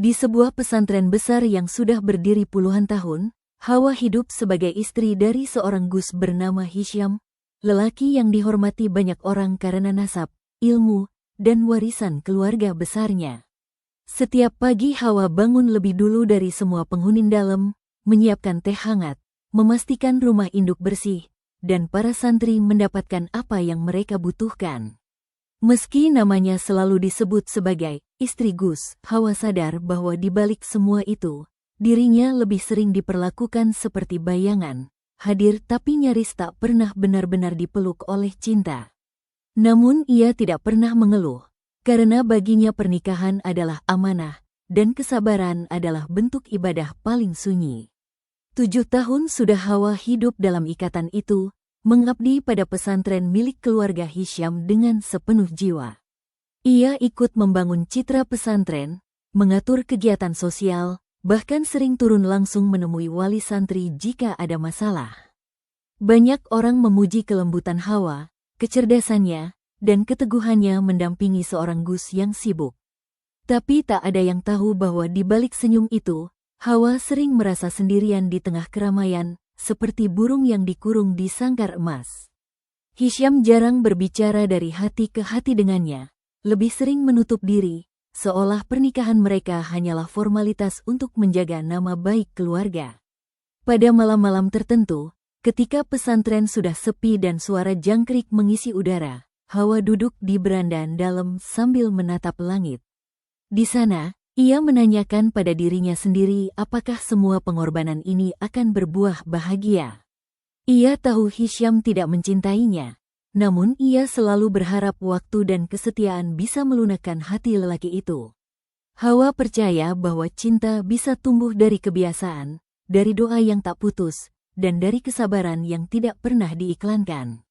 Di sebuah pesantren besar yang sudah berdiri puluhan tahun, Hawa hidup sebagai istri dari seorang gus bernama Hisham, lelaki yang dihormati banyak orang karena nasab, ilmu, dan warisan keluarga besarnya. Setiap pagi Hawa bangun lebih dulu dari semua penghuni dalam, menyiapkan teh hangat, memastikan rumah induk bersih, dan para santri mendapatkan apa yang mereka butuhkan. Meski namanya selalu disebut sebagai istri Gus, Hawa sadar bahwa di balik semua itu, dirinya lebih sering diperlakukan seperti bayangan, hadir tapi nyaris tak pernah benar-benar dipeluk oleh cinta. Namun ia tidak pernah mengeluh, karena baginya pernikahan adalah amanah, dan kesabaran adalah bentuk ibadah paling sunyi. 7 tahun sudah Hawa hidup dalam ikatan itu, mengabdi pada pesantren milik keluarga Hisham dengan sepenuh jiwa. Ia ikut membangun citra pesantren, mengatur kegiatan sosial, bahkan sering turun langsung menemui wali santri jika ada masalah. Banyak orang memuji kelembutan Hawa, kecerdasannya, dan keteguhannya mendampingi seorang Gus yang sibuk. Tapi tak ada yang tahu bahwa di balik senyum itu, Hawa sering merasa sendirian di tengah keramaian, seperti burung yang dikurung di sangkar emas. Hisham jarang berbicara dari hati ke hati dengannya, lebih sering menutup diri, seolah pernikahan mereka hanyalah formalitas untuk menjaga nama baik keluarga. Pada malam-malam tertentu, ketika pesantren sudah sepi dan suara jangkrik mengisi udara, Hawa duduk di beranda dalam sambil menatap langit. Di sana, ia menanyakan pada dirinya sendiri apakah semua pengorbanan ini akan berbuah bahagia. Ia tahu Hisham tidak mencintainya, namun ia selalu berharap waktu dan kesetiaan bisa melunakkan hati lelaki itu. Hawa percaya bahwa cinta bisa tumbuh dari kebiasaan, dari doa yang tak putus, dan dari kesabaran yang tidak pernah diiklankan.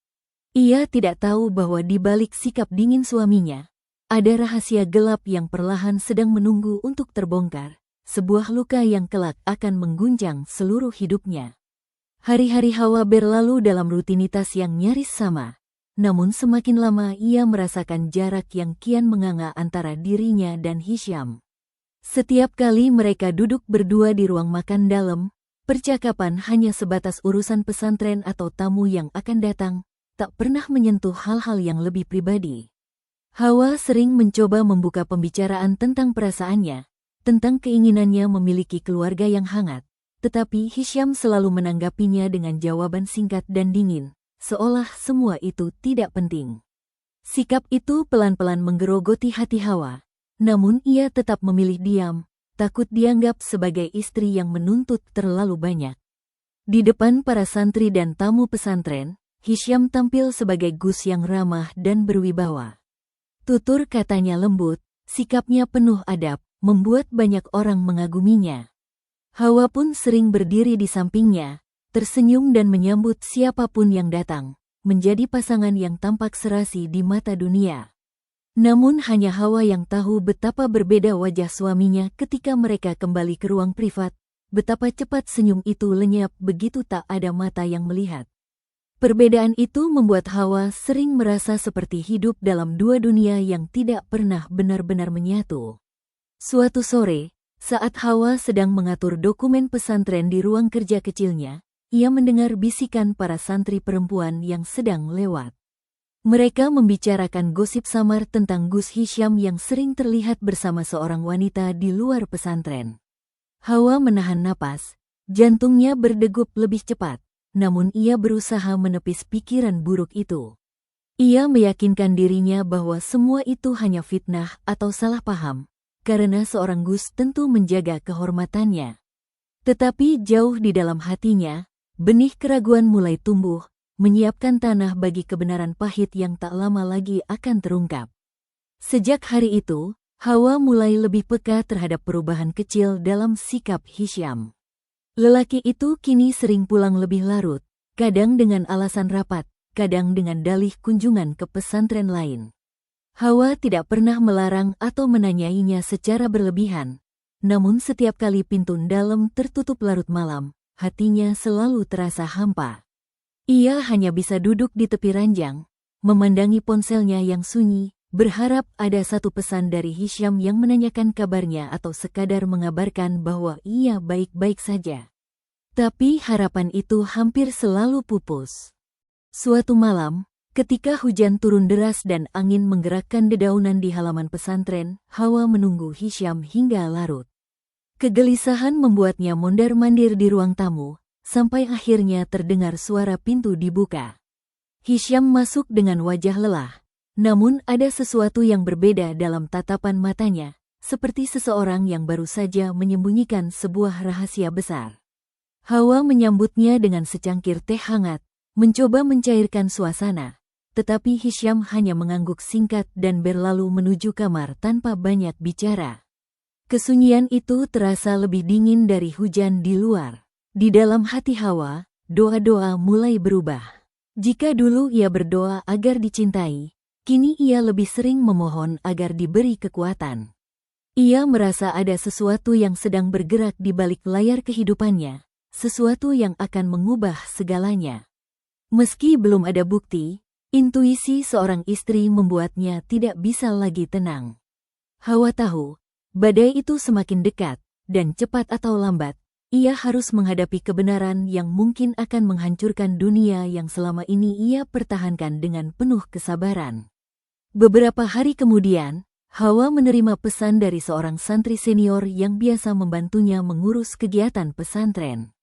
Ia tidak tahu bahwa di balik sikap dingin suaminya, ada rahasia gelap yang perlahan sedang menunggu untuk terbongkar, sebuah luka yang kelak akan mengguncang seluruh hidupnya. Hari-hari Hawa berlalu dalam rutinitas yang nyaris sama, namun semakin lama ia merasakan jarak yang kian menganga antara dirinya dan Hisham. Setiap kali mereka duduk berdua di ruang makan dalam, percakapan hanya sebatas urusan pesantren atau tamu yang akan datang, tak pernah menyentuh hal-hal yang lebih pribadi. Hawa sering mencoba membuka pembicaraan tentang perasaannya, tentang keinginannya memiliki keluarga yang hangat, tetapi Hisham selalu menanggapinya dengan jawaban singkat dan dingin, seolah semua itu tidak penting. Sikap itu pelan-pelan menggerogoti hati Hawa, namun ia tetap memilih diam, takut dianggap sebagai istri yang menuntut terlalu banyak. Di depan para santri dan tamu pesantren, Hisham tampil sebagai Gus yang ramah dan berwibawa. Tutur katanya lembut, sikapnya penuh adab, membuat banyak orang mengaguminya. Hawa pun sering berdiri di sampingnya, tersenyum dan menyambut siapapun yang datang, menjadi pasangan yang tampak serasi di mata dunia. Namun hanya Hawa yang tahu betapa berbeda wajah suaminya ketika mereka kembali ke ruang privat, betapa cepat senyum itu lenyap begitu tak ada mata yang melihat. Perbedaan itu membuat Hawa sering merasa seperti hidup dalam dua dunia yang tidak pernah benar-benar menyatu. Suatu sore, saat Hawa sedang mengatur dokumen pesantren di ruang kerja kecilnya, ia mendengar bisikan para santri perempuan yang sedang lewat. Mereka membicarakan gosip samar tentang Gus Hisham yang sering terlihat bersama seorang wanita di luar pesantren. Hawa menahan napas, jantungnya berdegup lebih cepat. Namun ia berusaha menepis pikiran buruk itu. Ia meyakinkan dirinya bahwa semua itu hanya fitnah atau salah paham, karena seorang Gus tentu menjaga kehormatannya. Tetapi jauh di dalam hatinya, benih keraguan mulai tumbuh, menyiapkan tanah bagi kebenaran pahit yang tak lama lagi akan terungkap. Sejak hari itu, Hawa mulai lebih peka terhadap perubahan kecil dalam sikap Hisham. Lelaki itu kini sering pulang lebih larut, kadang dengan alasan rapat, kadang dengan dalih kunjungan ke pesantren lain. Hawa tidak pernah melarang atau menanyainya secara berlebihan, namun setiap kali pintu dalam tertutup larut malam, hatinya selalu terasa hampa. Ia hanya bisa duduk di tepi ranjang, memandangi ponselnya yang sunyi, berharap ada satu pesan dari Hisyam yang menanyakan kabarnya atau sekadar mengabarkan bahwa ia baik-baik saja. Tapi harapan itu hampir selalu pupus. Suatu malam, ketika hujan turun deras dan angin menggerakkan dedaunan di halaman pesantren, Hawa menunggu Hisyam hingga larut. Kegelisahan membuatnya mondar-mandir di ruang tamu, sampai akhirnya terdengar suara pintu dibuka. Hisyam masuk dengan wajah lelah, namun ada sesuatu yang berbeda dalam tatapan matanya, seperti seseorang yang baru saja menyembunyikan sebuah rahasia besar. Hawa menyambutnya dengan secangkir teh hangat, mencoba mencairkan suasana, tetapi Hisyam hanya mengangguk singkat dan berlalu menuju kamar tanpa banyak bicara. Kesunyian itu terasa lebih dingin dari hujan di luar. Di dalam hati Hawa, doa-doa mulai berubah. Jika dulu ia berdoa agar dicintai, kini ia lebih sering memohon agar diberi kekuatan. Ia merasa ada sesuatu yang sedang bergerak di balik layar kehidupannya, sesuatu yang akan mengubah segalanya. Meski belum ada bukti, intuisi seorang istri membuatnya tidak bisa lagi tenang. Hawa tahu, badai itu semakin dekat, dan cepat atau lambat, ia harus menghadapi kebenaran yang mungkin akan menghancurkan dunia yang selama ini ia pertahankan dengan penuh kesabaran. Beberapa hari kemudian, Hawa menerima pesan dari seorang santri senior yang biasa membantunya mengurus kegiatan pesantren.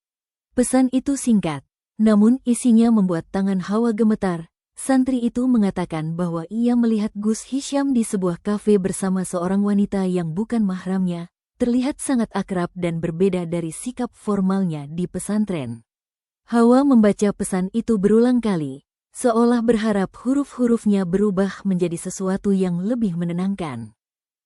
Pesan itu singkat, namun isinya membuat tangan Hawa gemetar. Santri itu mengatakan bahwa ia melihat Gus Hisyam di sebuah kafe bersama seorang wanita yang bukan mahramnya, terlihat sangat akrab dan berbeda dari sikap formalnya di pesantren. Hawa membaca pesan itu berulang kali, seolah berharap huruf-hurufnya berubah menjadi sesuatu yang lebih menenangkan.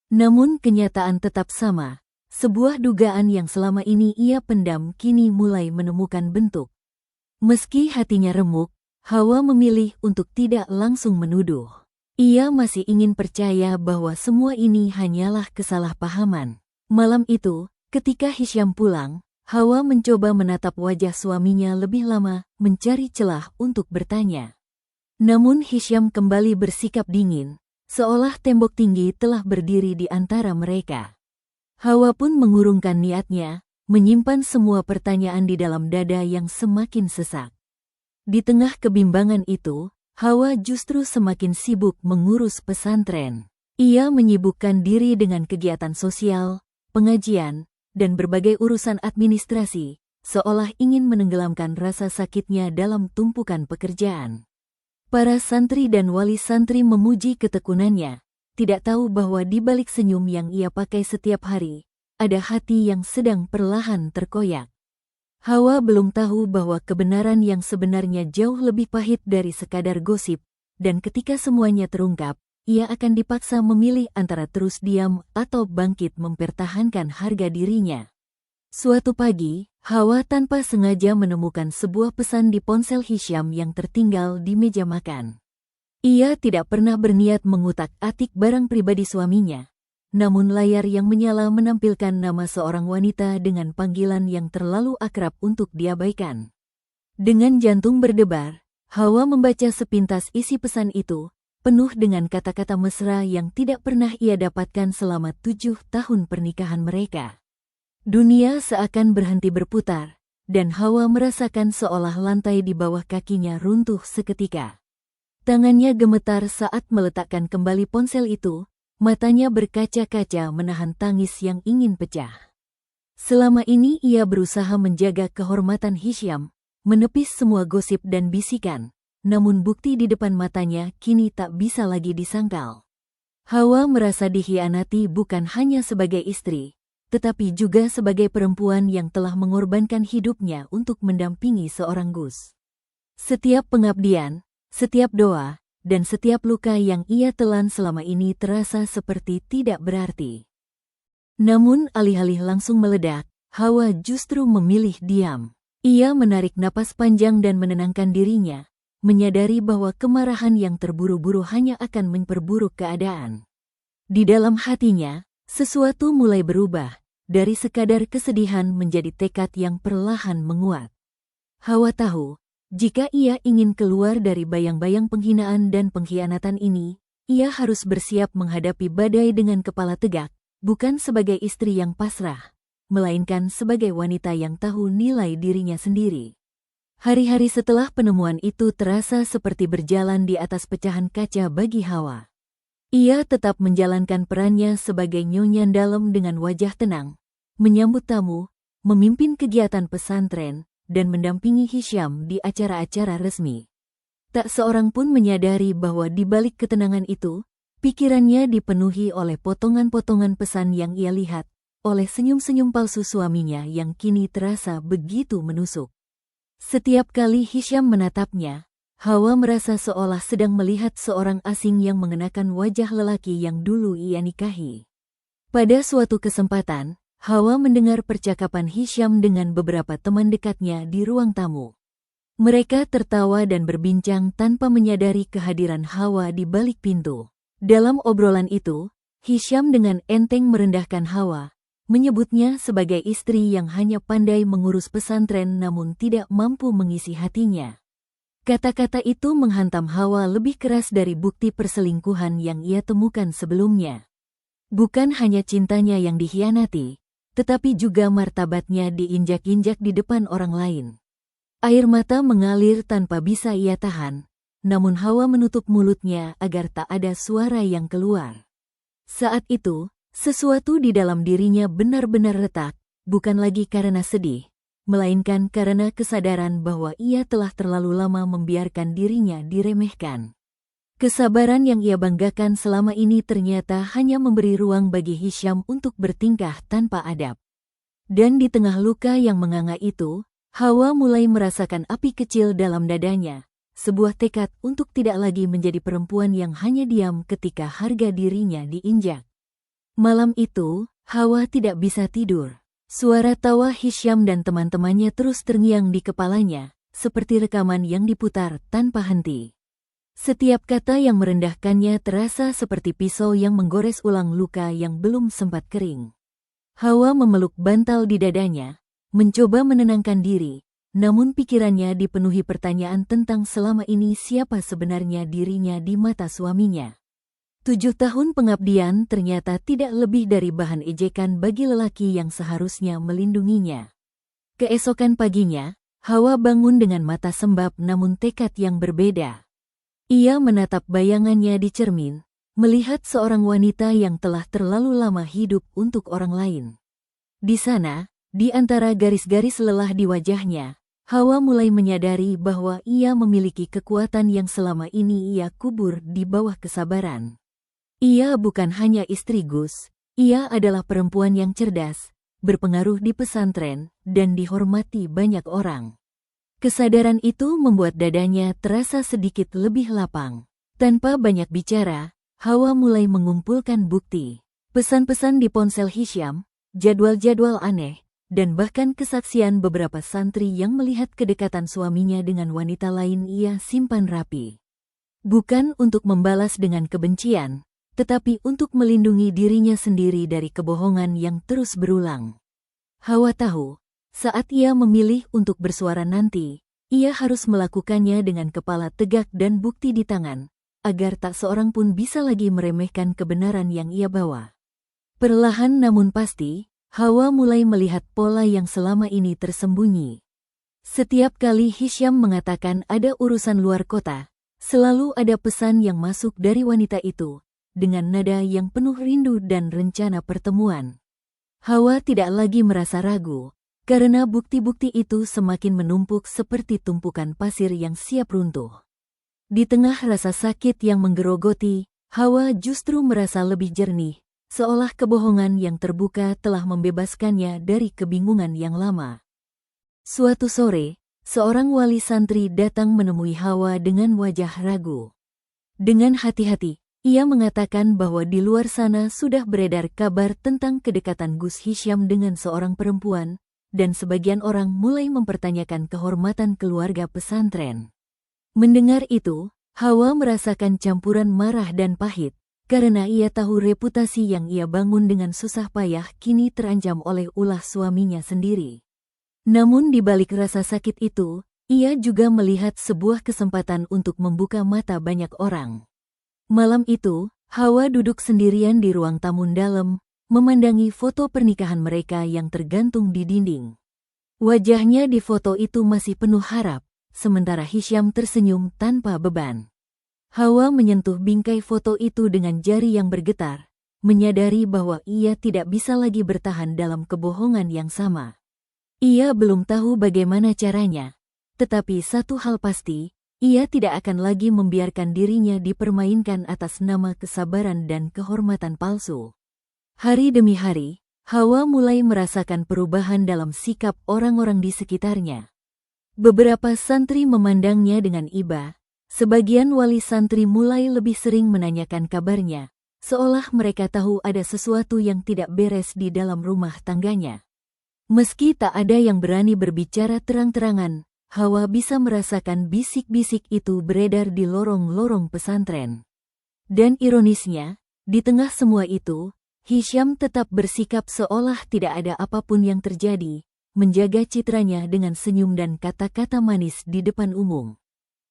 Namun kenyataan tetap sama, sebuah dugaan yang selama ini ia pendam kini mulai menemukan bentuk. Meski hatinya remuk, Hawa memilih untuk tidak langsung menuduh. Ia masih ingin percaya bahwa semua ini hanyalah kesalahpahaman. Malam itu, ketika Hisyam pulang, Hawa mencoba menatap wajah suaminya lebih lama, mencari celah untuk bertanya. Namun Hisyam kembali bersikap dingin, seolah tembok tinggi telah berdiri di antara mereka. Hawa pun mengurungkan niatnya, menyimpan semua pertanyaan di dalam dada yang semakin sesak. Di tengah kebimbangan itu, Hawa justru semakin sibuk mengurus pesantren. Ia menyibukkan diri dengan kegiatan sosial, pengajian, dan berbagai urusan administrasi, seolah ingin menenggelamkan rasa sakitnya dalam tumpukan pekerjaan. Para santri dan wali santri memuji ketekunannya, tidak tahu bahwa di balik senyum yang ia pakai setiap hari, ada hati yang sedang perlahan terkoyak. Hawa belum tahu bahwa kebenaran yang sebenarnya jauh lebih pahit dari sekadar gosip, dan ketika semuanya terungkap, ia akan dipaksa memilih antara terus diam atau bangkit mempertahankan harga dirinya. Suatu pagi, Hawa tanpa sengaja menemukan sebuah pesan di ponsel Hisyam yang tertinggal di meja makan. Ia tidak pernah berniat mengutak-atik barang pribadi suaminya. Namun layar yang menyala menampilkan nama seorang wanita dengan panggilan yang terlalu akrab untuk diabaikan. Dengan jantung berdebar, Hawa membaca sepintas isi pesan itu, penuh dengan kata-kata mesra yang tidak pernah ia dapatkan selama 7 tahun pernikahan mereka. Dunia seakan berhenti berputar, dan Hawa merasakan seolah lantai di bawah kakinya runtuh seketika. Tangannya gemetar saat meletakkan kembali ponsel itu, matanya berkaca-kaca menahan tangis yang ingin pecah. Selama ini ia berusaha menjaga kehormatan Hisyam, menepis semua gosip dan bisikan, namun bukti di depan matanya kini tak bisa lagi disangkal. Hawa merasa dikhianati bukan hanya sebagai istri, tetapi juga sebagai perempuan yang telah mengorbankan hidupnya untuk mendampingi seorang Gus. Setiap pengabdian, setiap doa, dan setiap luka yang ia telan selama ini terasa seperti tidak berarti. Namun alih-alih langsung meledak, Hawa justru memilih diam. Ia menarik napas panjang dan menenangkan dirinya, menyadari bahwa kemarahan yang terburu-buru hanya akan memperburuk keadaan. Di dalam hatinya, sesuatu mulai berubah, dari sekadar kesedihan menjadi tekad yang perlahan menguat. Hawa tahu, jika ia ingin keluar dari bayang-bayang penghinaan dan pengkhianatan ini, ia harus bersiap menghadapi badai dengan kepala tegak, bukan sebagai istri yang pasrah, melainkan sebagai wanita yang tahu nilai dirinya sendiri. Hari-hari setelah penemuan itu terasa seperti berjalan di atas pecahan kaca bagi Hawa. Ia tetap menjalankan perannya sebagai nyonya dalam dengan wajah tenang, menyambut tamu, memimpin kegiatan pesantren, dan mendampingi Hisyam di acara-acara resmi. Tak seorang pun menyadari bahwa di balik ketenangan itu, pikirannya dipenuhi oleh potongan-potongan pesan yang ia lihat, oleh senyum-senyum palsu suaminya yang kini terasa begitu menusuk. Setiap kali Hisyam menatapnya, Hawa merasa seolah sedang melihat seorang asing yang mengenakan wajah lelaki yang dulu ia nikahi. Pada suatu kesempatan, Hawa mendengar percakapan Hisyam dengan beberapa teman dekatnya di ruang tamu. Mereka tertawa dan berbincang tanpa menyadari kehadiran Hawa di balik pintu. Dalam obrolan itu, Hisyam dengan enteng merendahkan Hawa, menyebutnya sebagai istri yang hanya pandai mengurus pesantren namun tidak mampu mengisi hatinya. Kata-kata itu menghantam Hawa lebih keras dari bukti perselingkuhan yang ia temukan sebelumnya. Bukan hanya cintanya yang dikhianati, tetapi juga martabatnya diinjak-injak di depan orang lain. Air mata mengalir tanpa bisa ia tahan, namun Hawa menutup mulutnya agar tak ada suara yang keluar. Saat itu, sesuatu di dalam dirinya benar-benar retak, bukan lagi karena sedih, melainkan karena kesadaran bahwa ia telah terlalu lama membiarkan dirinya diremehkan. Kesabaran yang ia banggakan selama ini ternyata hanya memberi ruang bagi Hisyam untuk bertingkah tanpa adab. Dan di tengah luka yang menganga itu, Hawa mulai merasakan api kecil dalam dadanya, sebuah tekad untuk tidak lagi menjadi perempuan yang hanya diam ketika harga dirinya diinjak. Malam itu, Hawa tidak bisa tidur. Suara tawa Hisyam dan teman-temannya terus terngiang di kepalanya, seperti rekaman yang diputar tanpa henti. Setiap kata yang merendahkannya terasa seperti pisau yang menggores ulang luka yang belum sempat kering. Hawa memeluk bantal di dadanya, mencoba menenangkan diri, namun pikirannya dipenuhi pertanyaan tentang selama ini siapa sebenarnya dirinya di mata suaminya. 7 tahun pengabdian ternyata tidak lebih dari bahan ejekan bagi lelaki yang seharusnya melindunginya. Keesokan paginya, Hawa bangun dengan mata sembab namun tekad yang berbeda. Ia menatap bayangannya di cermin, melihat seorang wanita yang telah terlalu lama hidup untuk orang lain. Di sana, di antara garis-garis lelah di wajahnya, Hawa mulai menyadari bahwa ia memiliki kekuatan yang selama ini ia kubur di bawah kesabaran. Ia bukan hanya istri Gus, ia adalah perempuan yang cerdas, berpengaruh di pesantren, dan dihormati banyak orang. Kesadaran itu membuat dadanya terasa sedikit lebih lapang. Tanpa banyak bicara, Hawa mulai mengumpulkan bukti. Pesan-pesan di ponsel Hisyam, jadwal-jadwal aneh, dan bahkan kesaksian beberapa santri yang melihat kedekatan suaminya dengan wanita lain ia simpan rapi. Bukan untuk membalas dengan kebencian, tetapi untuk melindungi dirinya sendiri dari kebohongan yang terus berulang. Hawa tahu, saat ia memilih untuk bersuara nanti, ia harus melakukannya dengan kepala tegak dan bukti di tangan, agar tak seorang pun bisa lagi meremehkan kebenaran yang ia bawa. Perlahan namun pasti, Hawa mulai melihat pola yang selama ini tersembunyi. Setiap kali Hisyam mengatakan ada urusan luar kota, selalu ada pesan yang masuk dari wanita itu, dengan nada yang penuh rindu dan rencana pertemuan. Hawa tidak lagi merasa ragu, karena bukti-bukti itu semakin menumpuk seperti tumpukan pasir yang siap runtuh. Di tengah rasa sakit yang menggerogoti, Hawa justru merasa lebih jernih, seolah kebohongan yang terbuka telah membebaskannya dari kebingungan yang lama. Suatu sore, seorang wali santri datang menemui Hawa dengan wajah ragu. Dengan hati-hati, ia mengatakan bahwa di luar sana sudah beredar kabar tentang kedekatan Gus Hisyam dengan seorang perempuan, dan sebagian orang mulai mempertanyakan kehormatan keluarga pesantren. Mendengar itu, Hawa merasakan campuran marah dan pahit, karena ia tahu reputasi yang ia bangun dengan susah payah kini terancam oleh ulah suaminya sendiri. Namun di balik rasa sakit itu, ia juga melihat sebuah kesempatan untuk membuka mata banyak orang. Malam itu, Hawa duduk sendirian di ruang tamu dalam, memandangi foto pernikahan mereka yang tergantung di dinding. Wajahnya di foto itu masih penuh harap, sementara Hisham tersenyum tanpa beban. Hawa menyentuh bingkai foto itu dengan jari yang bergetar, menyadari bahwa ia tidak bisa lagi bertahan dalam kebohongan yang sama. Ia belum tahu bagaimana caranya, tetapi satu hal pasti, ia tidak akan lagi membiarkan dirinya dipermainkan atas nama kesabaran dan kehormatan palsu. Hari demi hari, Hawa mulai merasakan perubahan dalam sikap orang-orang di sekitarnya. Beberapa santri memandangnya dengan iba, sebagian wali santri mulai lebih sering menanyakan kabarnya, seolah mereka tahu ada sesuatu yang tidak beres di dalam rumah tangganya. Meski tak ada yang berani berbicara terang-terangan, Hawa bisa merasakan bisik-bisik itu beredar di lorong-lorong pesantren. Dan ironisnya, di tengah semua itu, Hisham tetap bersikap seolah tidak ada apapun yang terjadi, menjaga citranya dengan senyum dan kata-kata manis di depan umum.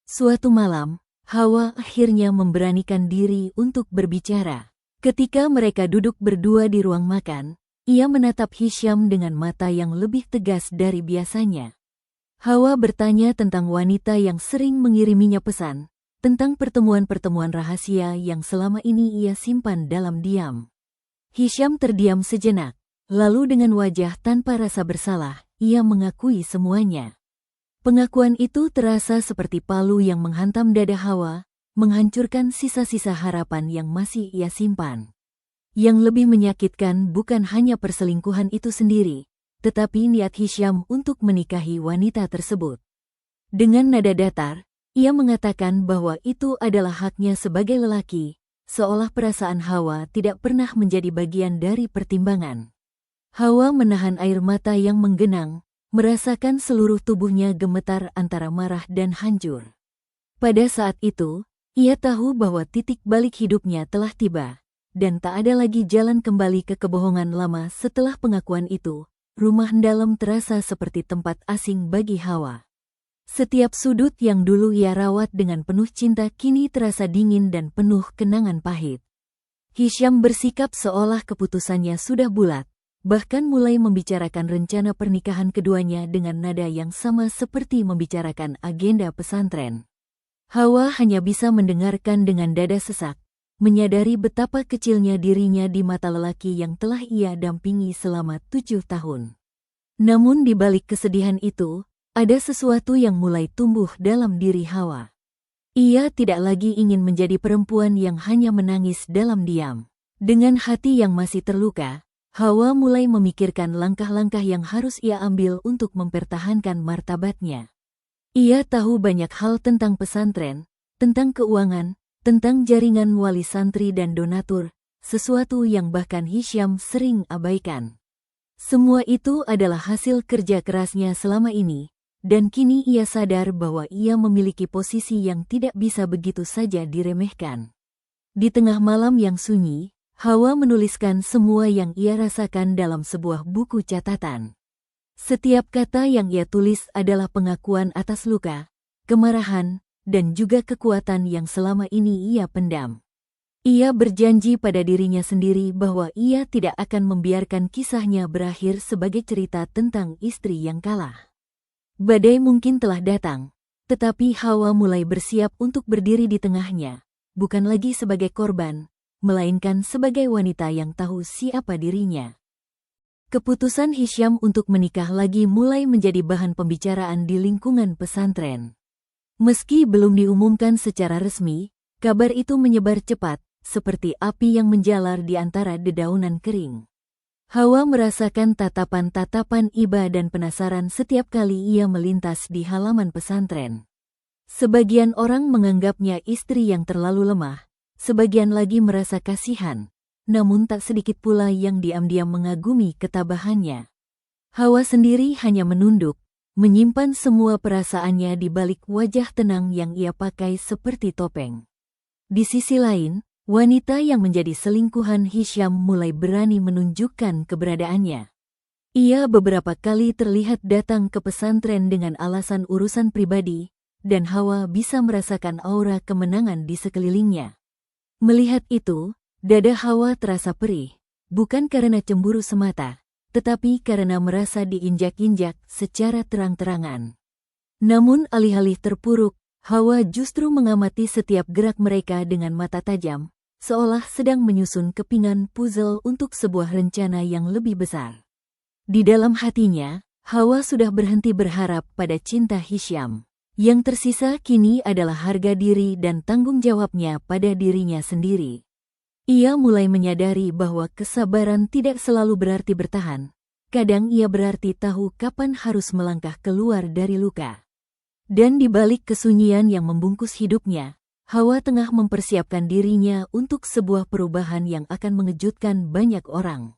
Suatu malam, Hawa akhirnya memberanikan diri untuk berbicara. Ketika mereka duduk berdua di ruang makan, ia menatap Hisham dengan mata yang lebih tegas dari biasanya. Hawa bertanya tentang wanita yang sering mengiriminya pesan, tentang pertemuan-pertemuan rahasia yang selama ini ia simpan dalam diam. Hisham terdiam sejenak, lalu dengan wajah tanpa rasa bersalah, ia mengakui semuanya. Pengakuan itu terasa seperti palu yang menghantam dada Hawa, menghancurkan sisa-sisa harapan yang masih ia simpan. Yang lebih menyakitkan bukan hanya perselingkuhan itu sendiri, tetapi niat Hisham untuk menikahi wanita tersebut. Dengan nada datar, ia mengatakan bahwa itu adalah haknya sebagai lelaki, seolah perasaan Hawa tidak pernah menjadi bagian dari pertimbangan. Hawa menahan air mata yang menggenang, merasakan seluruh tubuhnya gemetar antara marah dan hancur. Pada saat itu, ia tahu bahwa titik balik hidupnya telah tiba, dan tak ada lagi jalan kembali ke kebohongan lama setelah pengakuan itu. Rumah dalam terasa seperti tempat asing bagi Hawa. Setiap sudut yang dulu ia rawat dengan penuh cinta kini terasa dingin dan penuh kenangan pahit. Hisham bersikap seolah keputusannya sudah bulat, bahkan mulai membicarakan rencana pernikahan keduanya dengan nada yang sama seperti membicarakan agenda pesantren. Hawa hanya bisa mendengarkan dengan dada sesak, menyadari betapa kecilnya dirinya di mata lelaki yang telah ia dampingi selama 7 tahun. Namun di balik kesedihan itu, ada sesuatu yang mulai tumbuh dalam diri Hawa. Ia tidak lagi ingin menjadi perempuan yang hanya menangis dalam diam. Dengan hati yang masih terluka, Hawa mulai memikirkan langkah-langkah yang harus ia ambil untuk mempertahankan martabatnya. Ia tahu banyak hal tentang pesantren, tentang keuangan, tentang jaringan wali santri dan donatur, sesuatu yang bahkan Hisham sering abaikan. Semua itu adalah hasil kerja kerasnya selama ini, dan kini ia sadar bahwa ia memiliki posisi yang tidak bisa begitu saja diremehkan. Di tengah malam yang sunyi, Hawa menuliskan semua yang ia rasakan dalam sebuah buku catatan. Setiap kata yang ia tulis adalah pengakuan atas luka, kemarahan, dan juga kekuatan yang selama ini ia pendam. Ia berjanji pada dirinya sendiri bahwa ia tidak akan membiarkan kisahnya berakhir sebagai cerita tentang istri yang kalah. Badai mungkin telah datang, tetapi Hawa mulai bersiap untuk berdiri di tengahnya, bukan lagi sebagai korban, melainkan sebagai wanita yang tahu siapa dirinya. Keputusan Hisham untuk menikah lagi mulai menjadi bahan pembicaraan di lingkungan pesantren. Meski belum diumumkan secara resmi, kabar itu menyebar cepat, seperti api yang menjalar di antara dedaunan kering. Hawa merasakan tatapan-tatapan iba dan penasaran setiap kali ia melintas di halaman pesantren. Sebagian orang menganggapnya istri yang terlalu lemah, sebagian lagi merasa kasihan, namun tak sedikit pula yang diam-diam mengagumi ketabahannya. Hawa sendiri hanya menunduk, menyimpan semua perasaannya di balik wajah tenang yang ia pakai seperti topeng. Di sisi lain, wanita yang menjadi selingkuhan Hisham mulai berani menunjukkan keberadaannya. Ia beberapa kali terlihat datang ke pesantren dengan alasan urusan pribadi, dan Hawa bisa merasakan aura kemenangan di sekelilingnya. Melihat itu, dada Hawa terasa perih, bukan karena cemburu semata, tetapi karena merasa diinjak-injak secara terang-terangan. Namun alih-alih terpuruk, Hawa justru mengamati setiap gerak mereka dengan mata tajam, seolah sedang menyusun kepingan puzzle untuk sebuah rencana yang lebih besar. Di dalam hatinya, Hawa sudah berhenti berharap pada cinta Hisyam. Yang tersisa kini adalah harga diri dan tanggung jawabnya pada dirinya sendiri. Ia mulai menyadari bahwa kesabaran tidak selalu berarti bertahan. Kadang ia berarti tahu kapan harus melangkah keluar dari luka. Dan di balik kesunyian yang membungkus hidupnya, Hawa tengah mempersiapkan dirinya untuk sebuah perubahan yang akan mengejutkan banyak orang.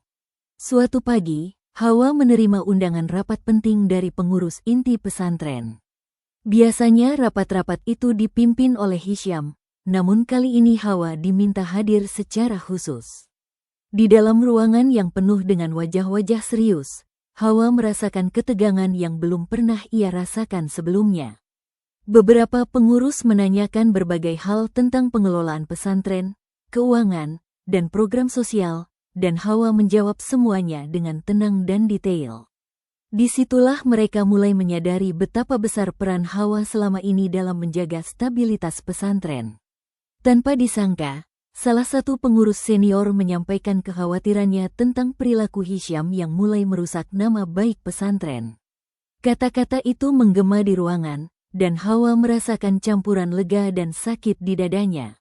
Suatu pagi, Hawa menerima undangan rapat penting dari pengurus inti pesantren. Biasanya rapat-rapat itu dipimpin oleh Hisyam, namun kali ini Hawa diminta hadir secara khusus. Di dalam ruangan yang penuh dengan wajah-wajah serius, Hawa merasakan ketegangan yang belum pernah ia rasakan sebelumnya. Beberapa pengurus menanyakan berbagai hal tentang pengelolaan pesantren, keuangan, dan program sosial, dan Hawa menjawab semuanya dengan tenang dan detail. Disitulah mereka mulai menyadari betapa besar peran Hawa selama ini dalam menjaga stabilitas pesantren. Tanpa disangka, salah satu pengurus senior menyampaikan kekhawatirannya tentang perilaku Hisyam yang mulai merusak nama baik pesantren. Kata-kata itu menggema di ruangan, dan Hawa merasakan campuran lega dan sakit di dadanya.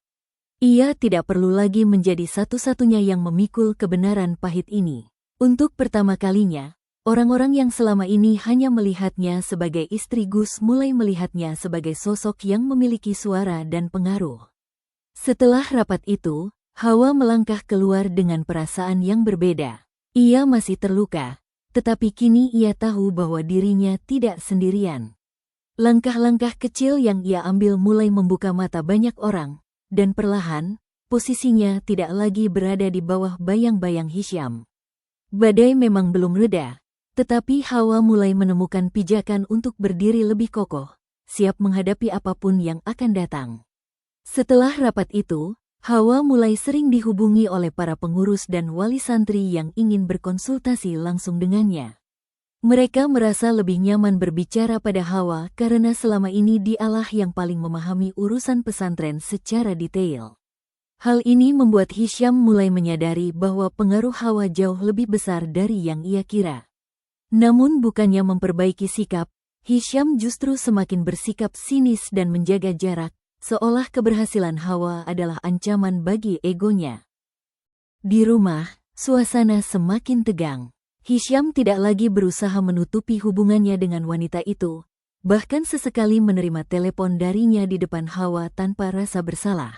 Ia tidak perlu lagi menjadi satu-satunya yang memikul kebenaran pahit ini. Untuk pertama kalinya, orang-orang yang selama ini hanya melihatnya sebagai istri Gus mulai melihatnya sebagai sosok yang memiliki suara dan pengaruh. Setelah rapat itu, Hawa melangkah keluar dengan perasaan yang berbeda. Ia masih terluka, tetapi kini ia tahu bahwa dirinya tidak sendirian. Langkah-langkah kecil yang ia ambil mulai membuka mata banyak orang, dan perlahan, posisinya tidak lagi berada di bawah bayang-bayang Hisyam. Badai memang belum reda, tetapi Hawa mulai menemukan pijakan untuk berdiri lebih kokoh, siap menghadapi apapun yang akan datang. Setelah rapat itu, Hawa mulai sering dihubungi oleh para pengurus dan wali santri yang ingin berkonsultasi langsung dengannya. Mereka merasa lebih nyaman berbicara pada Hawa karena selama ini dialah yang paling memahami urusan pesantren secara detail. Hal ini membuat Hisyam mulai menyadari bahwa pengaruh Hawa jauh lebih besar dari yang ia kira. Namun bukannya memperbaiki sikap, Hisyam justru semakin bersikap sinis dan menjaga jarak, seolah keberhasilan Hawa adalah ancaman bagi egonya. Di rumah, suasana semakin tegang. Hisyam tidak lagi berusaha menutupi hubungannya dengan wanita itu, bahkan sesekali menerima telepon darinya di depan Hawa tanpa rasa bersalah.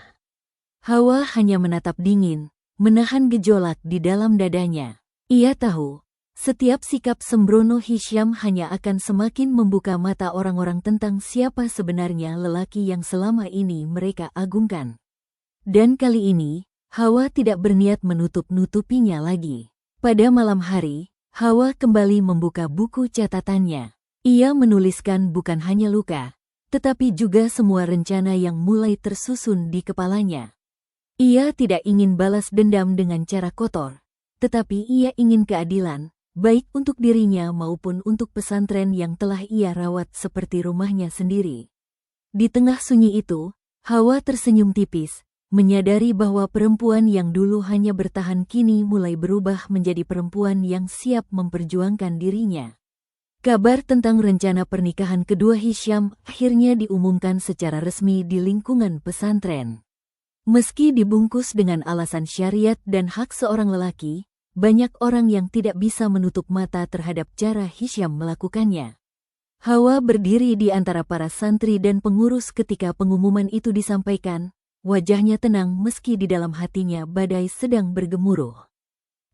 Hawa hanya menatap dingin, menahan gejolak di dalam dadanya. Ia tahu, setiap sikap sembrono Hisyam hanya akan semakin membuka mata orang-orang tentang siapa sebenarnya lelaki yang selama ini mereka agungkan. Dan kali ini, Hawa tidak berniat menutup-nutupinya lagi. Pada malam hari, Hawa kembali membuka buku catatannya. Ia menuliskan bukan hanya luka, tetapi juga semua rencana yang mulai tersusun di kepalanya. Ia tidak ingin balas dendam dengan cara kotor, tetapi ia ingin keadilan, baik untuk dirinya maupun untuk pesantren yang telah ia rawat seperti rumahnya sendiri. Di tengah sunyi itu, Hawa tersenyum tipis, menyadari bahwa perempuan yang dulu hanya bertahan kini mulai berubah menjadi perempuan yang siap memperjuangkan dirinya. Kabar tentang rencana pernikahan kedua Hisyam akhirnya diumumkan secara resmi di lingkungan pesantren. Meski dibungkus dengan alasan syariat dan hak seorang lelaki, banyak orang yang tidak bisa menutup mata terhadap cara Hisyam melakukannya. Hawa berdiri di antara para santri dan pengurus ketika pengumuman itu disampaikan, wajahnya tenang meski di dalam hatinya badai sedang bergemuruh.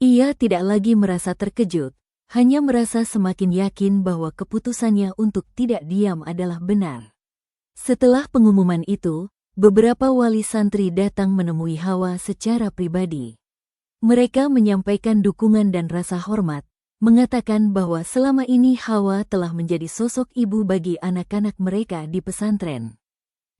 Ia tidak lagi merasa terkejut, hanya merasa semakin yakin bahwa keputusannya untuk tidak diam adalah benar. Setelah pengumuman itu, beberapa wali santri datang menemui Hawa secara pribadi. Mereka menyampaikan dukungan dan rasa hormat, mengatakan bahwa selama ini Hawa telah menjadi sosok ibu bagi anak-anak mereka di pesantren.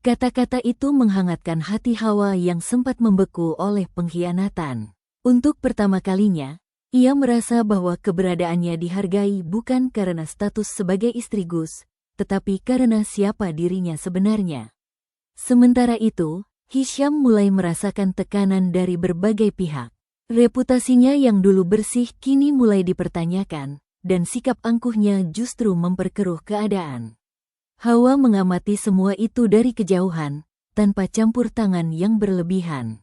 Kata-kata itu menghangatkan hati Hawa yang sempat membeku oleh pengkhianatan. Untuk pertama kalinya, ia merasa bahwa keberadaannya dihargai bukan karena status sebagai istri Gus, tetapi karena siapa dirinya sebenarnya. Sementara itu, Hisyam mulai merasakan tekanan dari berbagai pihak. Reputasinya yang dulu bersih kini mulai dipertanyakan, dan sikap angkuhnya justru memperkeruh keadaan. Hawa mengamati semua itu dari kejauhan, tanpa campur tangan yang berlebihan.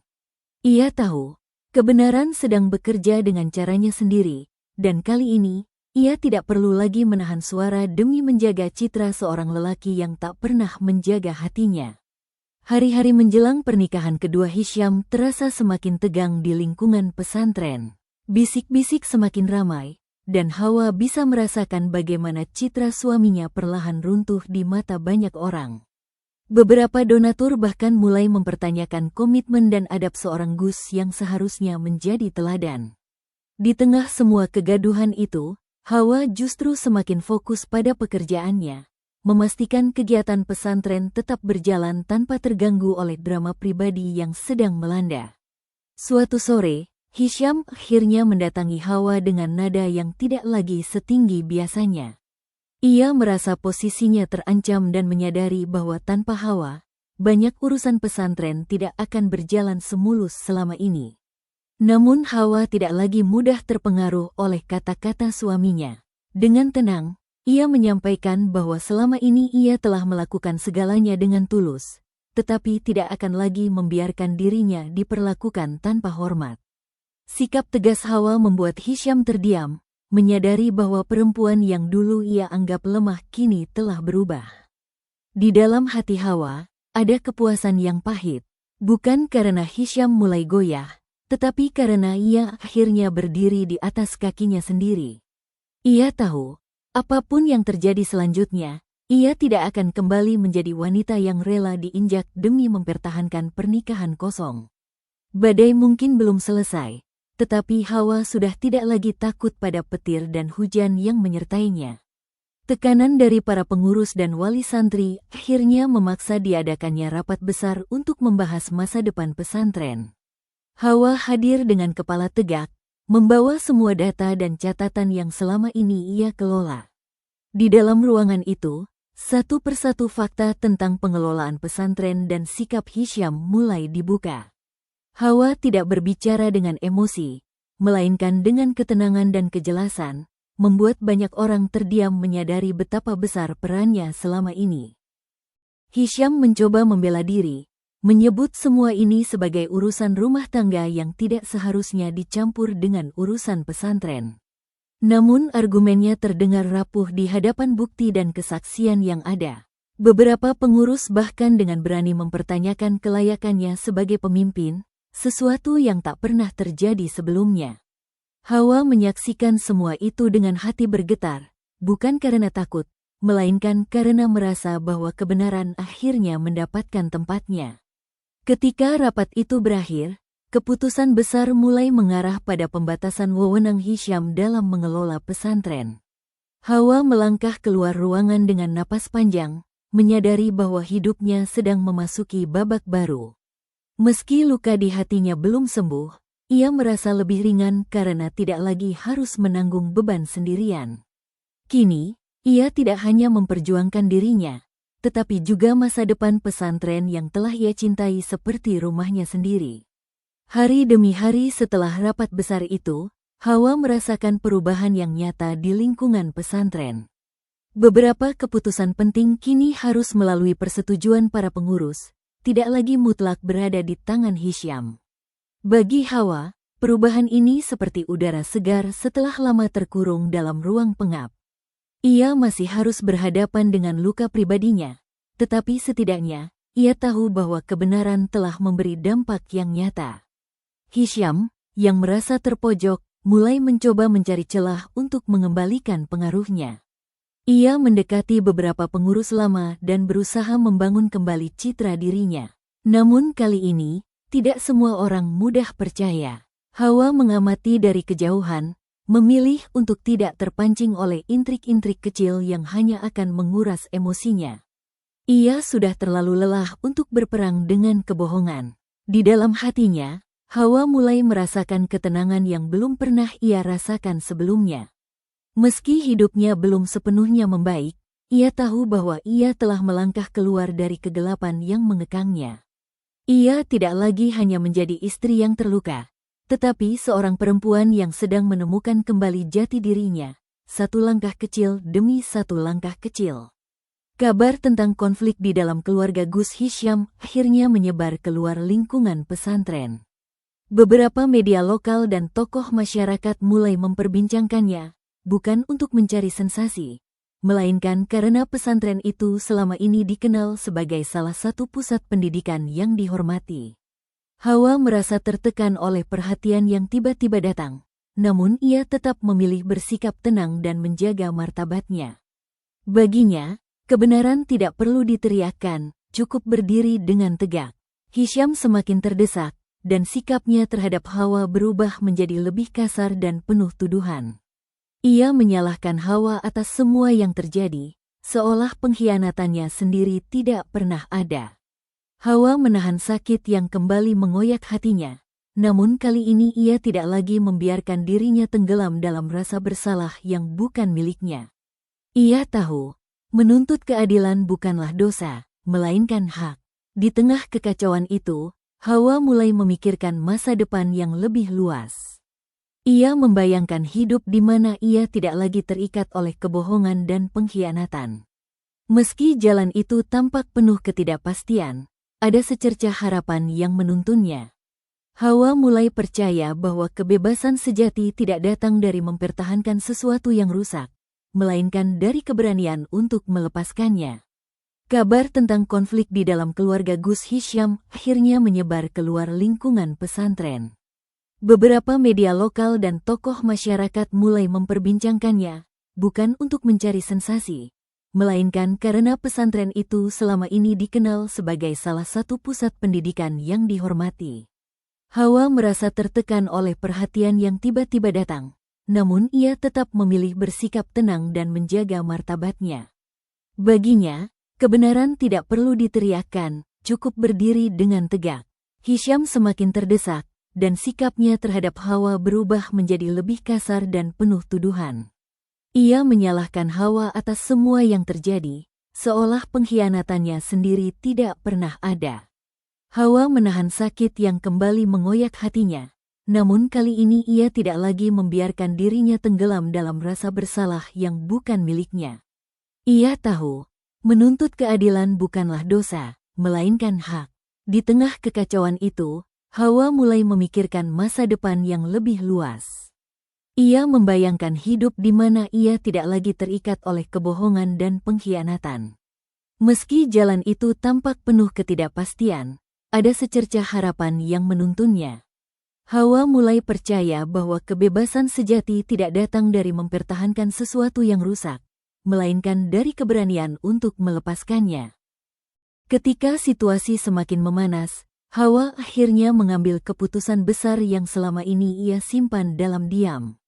Ia tahu, kebenaran sedang bekerja dengan caranya sendiri, dan kali ini, ia tidak perlu lagi menahan suara demi menjaga citra seorang lelaki yang tak pernah menjaga hatinya. Hari-hari menjelang pernikahan kedua Hisyam terasa semakin tegang di lingkungan pesantren. Bisik-bisik semakin ramai, dan Hawa bisa merasakan bagaimana citra suaminya perlahan runtuh di mata banyak orang. Beberapa donatur bahkan mulai mempertanyakan komitmen dan adab seorang Gus yang seharusnya menjadi teladan. Di tengah semua kegaduhan itu, Hawa justru semakin fokus pada pekerjaannya, memastikan kegiatan pesantren tetap berjalan tanpa terganggu oleh drama pribadi yang sedang melanda. Suatu sore, Hisyam akhirnya mendatangi Hawa dengan nada yang tidak lagi setinggi biasanya. Ia merasa posisinya terancam dan menyadari bahwa tanpa Hawa, banyak urusan pesantren tidak akan berjalan semulus selama ini. Namun Hawa tidak lagi mudah terpengaruh oleh kata-kata suaminya. Dengan tenang, ia menyampaikan bahwa selama ini ia telah melakukan segalanya dengan tulus, tetapi tidak akan lagi membiarkan dirinya diperlakukan tanpa hormat. Sikap tegas Hawa membuat Hisyam terdiam, menyadari bahwa perempuan yang dulu ia anggap lemah kini telah berubah. Di dalam hati Hawa, ada kepuasan yang pahit, bukan karena Hisyam mulai goyah, tetapi karena ia akhirnya berdiri di atas kakinya sendiri. Ia tahu, apapun yang terjadi selanjutnya, ia tidak akan kembali menjadi wanita yang rela diinjak demi mempertahankan pernikahan kosong. Badai mungkin belum selesai, tetapi Hawa sudah tidak lagi takut pada petir dan hujan yang menyertainya. Tekanan dari para pengurus dan wali santri akhirnya memaksa diadakannya rapat besar untuk membahas masa depan pesantren. Hawa hadir dengan kepala tegak, membawa semua data dan catatan yang selama ini ia kelola. Di dalam ruangan itu, satu persatu fakta tentang pengelolaan pesantren dan sikap Hisyam mulai dibuka. Hawa tidak berbicara dengan emosi, melainkan dengan ketenangan dan kejelasan, membuat banyak orang terdiam menyadari betapa besar perannya selama ini. Hisyam mencoba membela diri, menyebut semua ini sebagai urusan rumah tangga yang tidak seharusnya dicampur dengan urusan pesantren. Namun argumennya terdengar rapuh di hadapan bukti dan kesaksian yang ada. Beberapa pengurus bahkan dengan berani mempertanyakan kelayakannya sebagai pemimpin, sesuatu yang tak pernah terjadi sebelumnya. Hawa menyaksikan semua itu dengan hati bergetar, bukan karena takut, melainkan karena merasa bahwa kebenaran akhirnya mendapatkan tempatnya. Ketika rapat itu berakhir, keputusan besar mulai mengarah pada pembatasan wewenang Hisyam dalam mengelola pesantren. Hawa melangkah keluar ruangan dengan napas panjang, menyadari bahwa hidupnya sedang memasuki babak baru. Meski luka di hatinya belum sembuh, ia merasa lebih ringan karena tidak lagi harus menanggung beban sendirian. Kini, ia tidak hanya memperjuangkan dirinya, tetapi juga masa depan pesantren yang telah ia cintai seperti rumahnya sendiri. Hari demi hari setelah rapat besar itu, Hawa merasakan perubahan yang nyata di lingkungan pesantren. Beberapa keputusan penting kini harus melalui persetujuan para pengurus, tidak lagi mutlak berada di tangan Hisyam. Bagi Hawa, perubahan ini seperti udara segar setelah lama terkurung dalam ruang pengap. Ia masih harus berhadapan dengan luka pribadinya, tetapi setidaknya, ia tahu bahwa kebenaran telah memberi dampak yang nyata. Hisyam, yang merasa terpojok, mulai mencoba mencari celah untuk mengembalikan pengaruhnya. Ia mendekati beberapa pengurus lama dan berusaha membangun kembali citra dirinya. Namun kali ini, tidak semua orang mudah percaya. Hawa mengamati dari kejauhan, memilih untuk tidak terpancing oleh intrik-intrik kecil yang hanya akan menguras emosinya. Ia sudah terlalu lelah untuk berperang dengan kebohongan. Di dalam hatinya, Hawa mulai merasakan ketenangan yang belum pernah ia rasakan sebelumnya. Meski hidupnya belum sepenuhnya membaik, ia tahu bahwa ia telah melangkah keluar dari kegelapan yang mengekangnya. Ia tidak lagi hanya menjadi istri yang terluka, tetapi seorang perempuan yang sedang menemukan kembali jati dirinya, satu langkah kecil demi satu langkah kecil. Kabar tentang konflik di dalam keluarga Gus Hisyam akhirnya menyebar keluar lingkungan pesantren. Beberapa media lokal dan tokoh masyarakat mulai memperbincangkannya, bukan untuk mencari sensasi, melainkan karena pesantren itu selama ini dikenal sebagai salah satu pusat pendidikan yang dihormati. Hawa merasa tertekan oleh perhatian yang tiba-tiba datang, namun ia tetap memilih bersikap tenang dan menjaga martabatnya. Baginya, kebenaran tidak perlu diteriakkan, cukup berdiri dengan tegak. Hisyam semakin terdesak, dan sikapnya terhadap Hawa berubah menjadi lebih kasar dan penuh tuduhan. Ia menyalahkan Hawa atas semua yang terjadi, seolah pengkhianatannya sendiri tidak pernah ada. Hawa menahan sakit yang kembali mengoyak hatinya, namun kali ini ia tidak lagi membiarkan dirinya tenggelam dalam rasa bersalah yang bukan miliknya. Ia tahu, menuntut keadilan bukanlah dosa, melainkan hak. Di tengah kekacauan itu, Hawa mulai memikirkan masa depan yang lebih luas. Ia membayangkan hidup di mana ia tidak lagi terikat oleh kebohongan dan pengkhianatan. Meski jalan itu tampak penuh ketidakpastian, ada secercah harapan yang menuntunnya. Hawa mulai percaya bahwa kebebasan sejati tidak datang dari mempertahankan sesuatu yang rusak, melainkan dari keberanian untuk melepaskannya. Kabar tentang konflik di dalam keluarga Gus Hisyam akhirnya menyebar keluar lingkungan pesantren. Beberapa media lokal dan tokoh masyarakat mulai memperbincangkannya, bukan untuk mencari sensasi, melainkan karena pesantren itu selama ini dikenal sebagai salah satu pusat pendidikan yang dihormati. Hawa merasa tertekan oleh perhatian yang tiba-tiba datang, namun ia tetap memilih bersikap tenang dan menjaga martabatnya. Baginya, kebenaran tidak perlu diteriakkan, cukup berdiri dengan tegak. Hisyam semakin terdesak, dan sikapnya terhadap Hawa berubah menjadi lebih kasar dan penuh tuduhan. Ia menyalahkan Hawa atas semua yang terjadi, seolah pengkhianatannya sendiri tidak pernah ada. Hawa menahan sakit yang kembali mengoyak hatinya, namun kali ini ia tidak lagi membiarkan dirinya tenggelam dalam rasa bersalah yang bukan miliknya. Ia tahu, menuntut keadilan bukanlah dosa, melainkan hak. Di tengah kekacauan itu, Hawa mulai memikirkan masa depan yang lebih luas. Ia membayangkan hidup di mana ia tidak lagi terikat oleh kebohongan dan pengkhianatan. Meski jalan itu tampak penuh ketidakpastian, ada secercah harapan yang menuntunnya. Hawa mulai percaya bahwa kebebasan sejati tidak datang dari mempertahankan sesuatu yang rusak, melainkan dari keberanian untuk melepaskannya. Ketika situasi semakin memanas, Hawa akhirnya mengambil keputusan besar yang selama ini ia simpan dalam diam.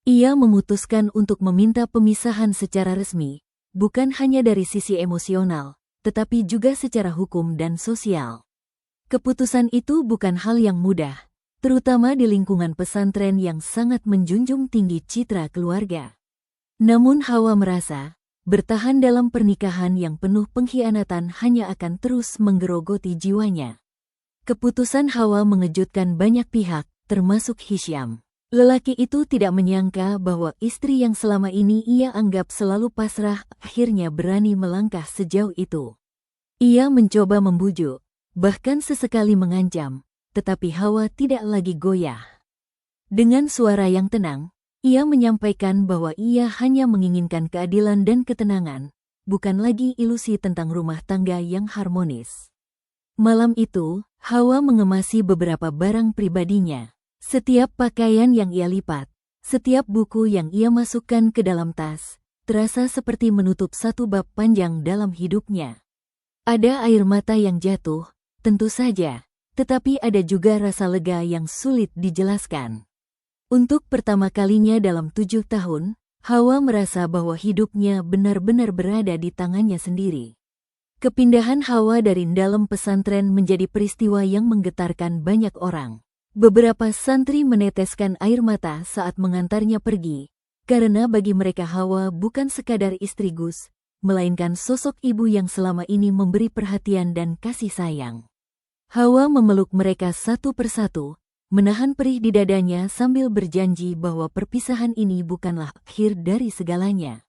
Ia memutuskan untuk meminta pemisahan secara resmi, bukan hanya dari sisi emosional, tetapi juga secara hukum dan sosial. Keputusan itu bukan hal yang mudah, terutama di lingkungan pesantren yang sangat menjunjung tinggi citra keluarga. Namun Hawa merasa, bertahan dalam pernikahan yang penuh pengkhianatan hanya akan terus menggerogoti jiwanya. Keputusan Hawa mengejutkan banyak pihak, termasuk Hisyam. Lelaki itu tidak menyangka bahwa istri yang selama ini ia anggap selalu pasrah akhirnya berani melangkah sejauh itu. Ia mencoba membujuk, bahkan sesekali mengancam, tetapi Hawa tidak lagi goyah. Dengan suara yang tenang, ia menyampaikan bahwa ia hanya menginginkan keadilan dan ketenangan, bukan lagi ilusi tentang rumah tangga yang harmonis. Malam itu, Hawa mengemasi beberapa barang pribadinya. Setiap pakaian yang ia lipat, setiap buku yang ia masukkan ke dalam tas, terasa seperti menutup satu bab panjang dalam hidupnya. Ada air mata yang jatuh, tentu saja, tetapi ada juga rasa lega yang sulit dijelaskan. Untuk pertama kalinya dalam 7 tahun, Hawa merasa bahwa hidupnya benar-benar berada di tangannya sendiri. Kepindahan Hawa dari dalam pesantren menjadi peristiwa yang menggetarkan banyak orang. Beberapa santri meneteskan air mata saat mengantarnya pergi, karena bagi mereka Hawa bukan sekadar istri Gus, melainkan sosok ibu yang selama ini memberi perhatian dan kasih sayang. Hawa memeluk mereka satu persatu, menahan perih di dadanya sambil berjanji bahwa perpisahan ini bukanlah akhir dari segalanya.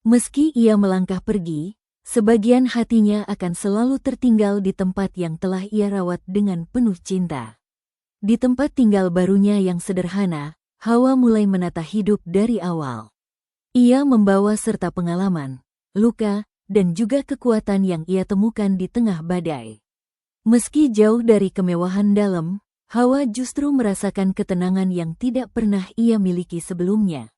Meski ia melangkah pergi, sebagian hatinya akan selalu tertinggal di tempat yang telah ia rawat dengan penuh cinta. Di tempat tinggal barunya yang sederhana, Hawa mulai menata hidup dari awal. Ia membawa serta pengalaman, luka, dan juga kekuatan yang ia temukan di tengah badai. Meski jauh dari kemewahan dalam, Hawa justru merasakan ketenangan yang tidak pernah ia miliki sebelumnya.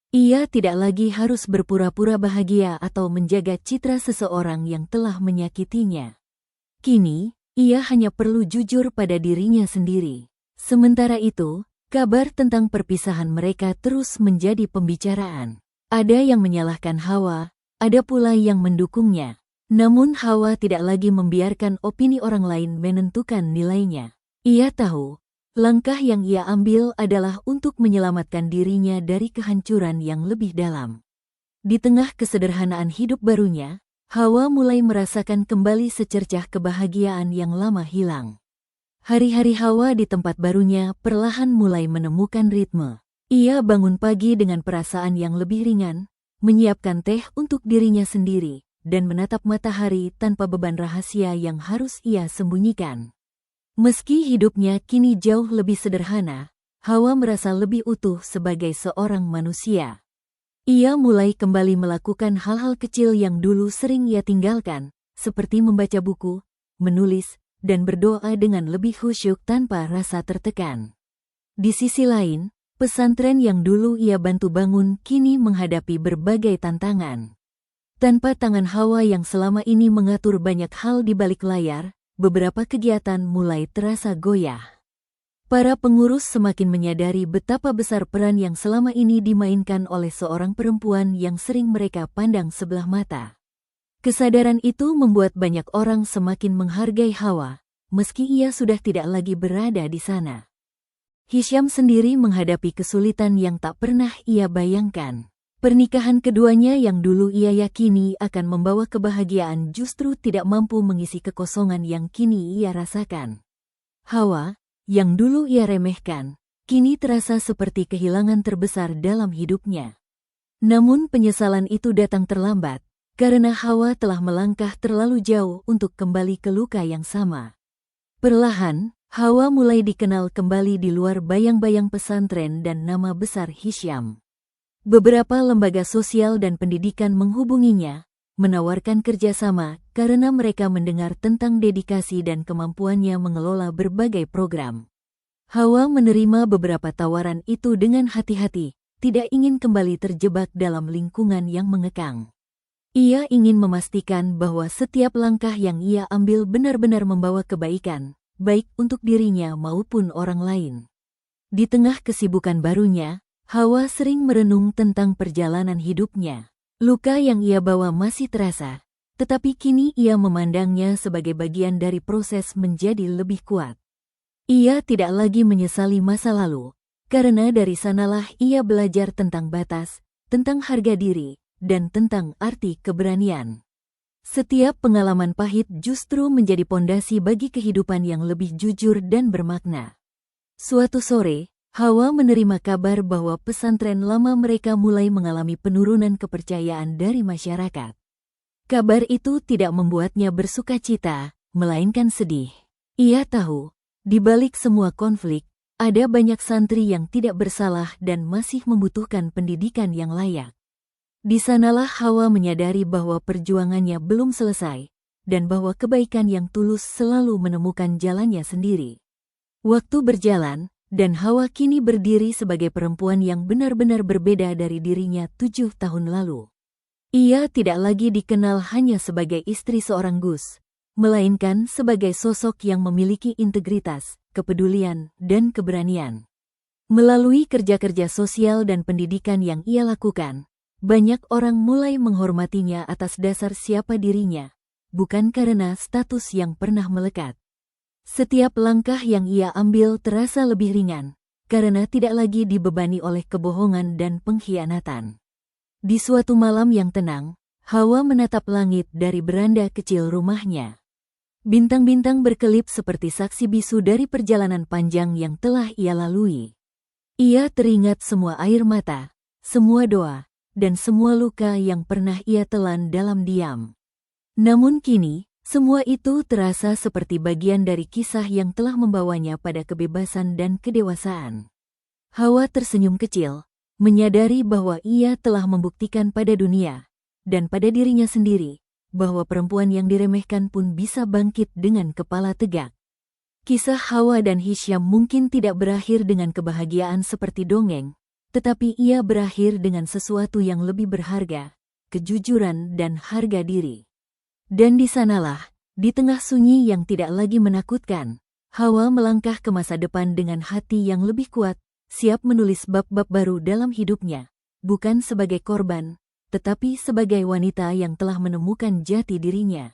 Ia tidak lagi harus berpura-pura bahagia atau menjaga citra seseorang yang telah menyakitinya. Kini, ia hanya perlu jujur pada dirinya sendiri. Sementara itu, kabar tentang perpisahan mereka terus menjadi pembicaraan. Ada yang menyalahkan Hawa, ada pula yang mendukungnya. Namun Hawa tidak lagi membiarkan opini orang lain menentukan nilainya. Ia tahu, langkah yang ia ambil adalah untuk menyelamatkan dirinya dari kehancuran yang lebih dalam. Di tengah kesederhanaan hidup barunya, Hawa mulai merasakan kembali secercah kebahagiaan yang lama hilang. Hari-hari Hawa di tempat barunya perlahan mulai menemukan ritme. Ia bangun pagi dengan perasaan yang lebih ringan, menyiapkan teh untuk dirinya sendiri, dan menatap matahari tanpa beban rahasia yang harus ia sembunyikan. Meski hidupnya kini jauh lebih sederhana, Hawa merasa lebih utuh sebagai seorang manusia. Ia mulai kembali melakukan hal-hal kecil yang dulu sering ia tinggalkan, seperti membaca buku, menulis, dan berdoa dengan lebih khusyuk tanpa rasa tertekan. Di sisi lain, pesantren yang dulu ia bantu bangun kini menghadapi berbagai tantangan. Tanpa tangan Hawa yang selama ini mengatur banyak hal di balik layar, beberapa kegiatan mulai terasa goyah. Para pengurus semakin menyadari betapa besar peran yang selama ini dimainkan oleh seorang perempuan yang sering mereka pandang sebelah mata. Kesadaran itu membuat banyak orang semakin menghargai Hawa, meski ia sudah tidak lagi berada di sana. Hisyam sendiri menghadapi kesulitan yang tak pernah ia bayangkan. Pernikahan keduanya yang dulu ia yakini akan membawa kebahagiaan justru tidak mampu mengisi kekosongan yang kini ia rasakan. Hawa, yang dulu ia remehkan, kini terasa seperti kehilangan terbesar dalam hidupnya. Namun penyesalan itu datang terlambat, karena Hawa telah melangkah terlalu jauh untuk kembali ke luka yang sama. Perlahan, Hawa mulai dikenal kembali di luar bayang-bayang pesantren dan nama besar Hisyam. Beberapa lembaga sosial dan pendidikan menghubunginya, menawarkan kerjasama karena mereka mendengar tentang dedikasi dan kemampuannya mengelola berbagai program. Hawa menerima beberapa tawaran itu dengan hati-hati, tidak ingin kembali terjebak dalam lingkungan yang mengekang. Ia ingin memastikan bahwa setiap langkah yang ia ambil benar-benar membawa kebaikan, baik untuk dirinya maupun orang lain. Di tengah kesibukan barunya, Hawa sering merenung tentang perjalanan hidupnya. Luka yang ia bawa masih terasa, tetapi kini ia memandangnya sebagai bagian dari proses menjadi lebih kuat. Ia tidak lagi menyesali masa lalu, karena dari sanalah ia belajar tentang batas, tentang harga diri, dan tentang arti keberanian. Setiap pengalaman pahit justru menjadi pondasi bagi kehidupan yang lebih jujur dan bermakna. Suatu sore, Hawa menerima kabar bahwa pesantren lama mereka mulai mengalami penurunan kepercayaan dari masyarakat. Kabar itu tidak membuatnya bersukacita, melainkan sedih. Ia tahu, di balik semua konflik, ada banyak santri yang tidak bersalah dan masih membutuhkan pendidikan yang layak. Di sanalah Hawa menyadari bahwa perjuangannya belum selesai, dan bahwa kebaikan yang tulus selalu menemukan jalannya sendiri. Waktu berjalan, dan Hawa kini berdiri sebagai perempuan yang benar-benar berbeda dari dirinya 7 tahun lalu. Ia tidak lagi dikenal hanya sebagai istri seorang Gus, melainkan sebagai sosok yang memiliki integritas, kepedulian, dan keberanian. Melalui kerja-kerja sosial dan pendidikan yang ia lakukan, banyak orang mulai menghormatinya atas dasar siapa dirinya, bukan karena status yang pernah melekat. Setiap langkah yang ia ambil terasa lebih ringan, karena tidak lagi dibebani oleh kebohongan dan pengkhianatan. Di suatu malam yang tenang, Hawa menatap langit dari beranda kecil rumahnya. Bintang-bintang berkelip seperti saksi bisu dari perjalanan panjang yang telah ia lalui. Ia teringat semua air mata, semua doa, dan semua luka yang pernah ia telan dalam diam. Namun kini, semua itu terasa seperti bagian dari kisah yang telah membawanya pada kebebasan dan kedewasaan. Hawa tersenyum kecil, menyadari bahwa ia telah membuktikan pada dunia, dan pada dirinya sendiri, bahwa perempuan yang diremehkan pun bisa bangkit dengan kepala tegak. Kisah Hawa dan Hisyam mungkin tidak berakhir dengan kebahagiaan seperti dongeng, tetapi ia berakhir dengan sesuatu yang lebih berharga, kejujuran dan harga diri. Dan di sanalah, di tengah sunyi yang tidak lagi menakutkan, Hawa melangkah ke masa depan dengan hati yang lebih kuat, siap menulis bab-bab baru dalam hidupnya, bukan sebagai korban, tetapi sebagai wanita yang telah menemukan jati dirinya.